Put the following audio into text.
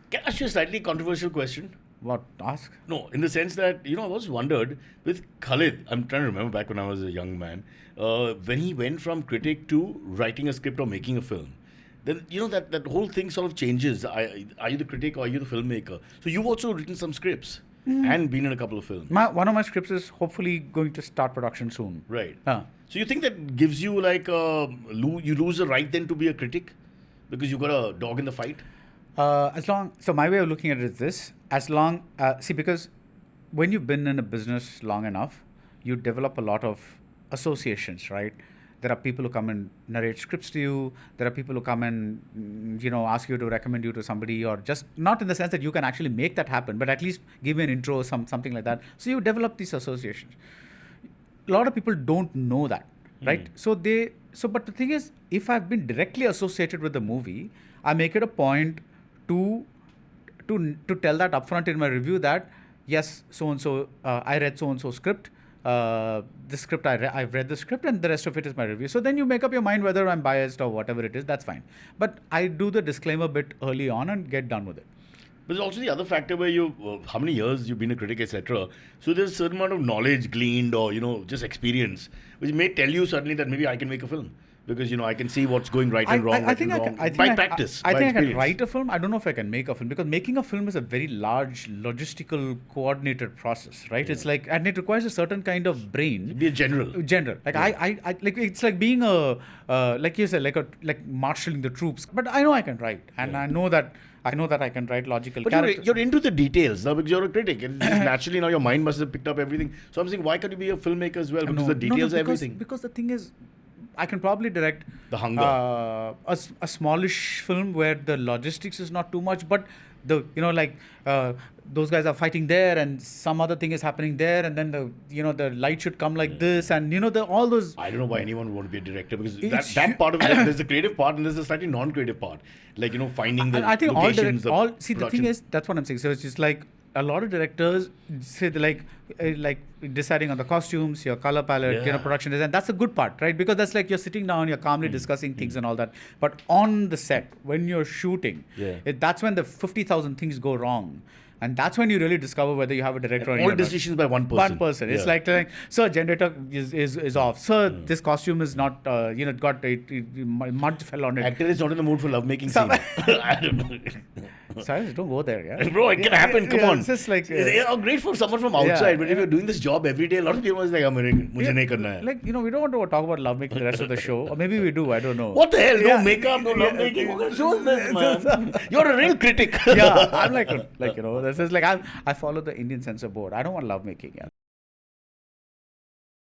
Can I ask you a slightly controversial question? What? Ask? No, in the sense that, I always wondered with Khalid, I'm trying to remember back when I was a young man, when he went from critic to writing a script or making a film, then, that whole thing sort of changes. Are you the critic or are you the filmmaker? So you've also written some scripts and been in a couple of films. One of my scripts is hopefully going to start production soon. Right. So you think that gives you like, you lose the right then to be a critic? Because you got a dog in the fight? So my way of looking at it is this: because when you've been in a business long enough, you develop a lot of associations, right? There are people who come and narrate scripts to you. There are people who come and ask you to recommend you to somebody, or just not in the sense that you can actually make that happen, but at least give you an intro, something like that. So you develop these associations. A lot of people don't know that, right? But the thing is, if I've been directly associated with the movie, I make it a point to tell that upfront in my review that yes, so and so I read so and so script. I've read the script, and the rest of it is my review. So then you make up your mind whether I'm biased or whatever it is. That's fine. But I do the disclaimer bit early on and get done with it. But there's also the other factor where how many years you've been a critic, etc. So there's a certain amount of knowledge gleaned or, just experience, which may tell you suddenly that maybe I can make a film. Because, I can see what's going right and wrong. I think by practice. I think I can write a film. I don't know if I can make a film, because making a film is a very large, logistical, coordinated process, right? Yeah. It's like, and it requires a certain kind of brain. Be a general. Like I like it's like being like you said, like marshalling the troops. But I know I can write, and I know that I can write logical characters. But you're into the details now because you're a critic, and naturally now your mind must have picked up everything. So I'm saying, why can't you be a filmmaker as well? Because the details are everything. Because the thing is, I can probably direct The Hunger, a smallish film where the logistics is not too much, but those guys are fighting there, and some other thing is happening there, and then the light should come like this, and all those. I don't know why anyone would want to be a director, because that part of it, there's the creative part and there's a slightly non-creative part, like finding the locations. The thing is, that's what I'm saying. So it's just like a lot of directors say like deciding on the costumes, your color palette, production design. That's the good part, right? Because that's like you're sitting down, you're calmly discussing things and all that. But on the set, when you're shooting, that's when the 50,000 things go wrong. And that's when you really discover whether you have a director or not. All decisions by one person. One person. It's like, sir, generator is off. Sir, this costume is not, got mud fell on it. Actor is not in the mood for lovemaking scene. I don't know. Cyrus, don't go there, yeah? Bro, it can happen. Come on. It's just like... It's great for someone from outside, but if you're doing this job every day, a lot of people are like, mujhe nahi karna hai. Like, we don't want to talk about lovemaking the rest of the show. Or maybe we do, I don't know. What the hell? No makeup, no lovemaking. What kind of show is this, man? You're a real critic. Yeah, I'm this is like, I follow the Indian censor board. I don't want lovemaking, yeah.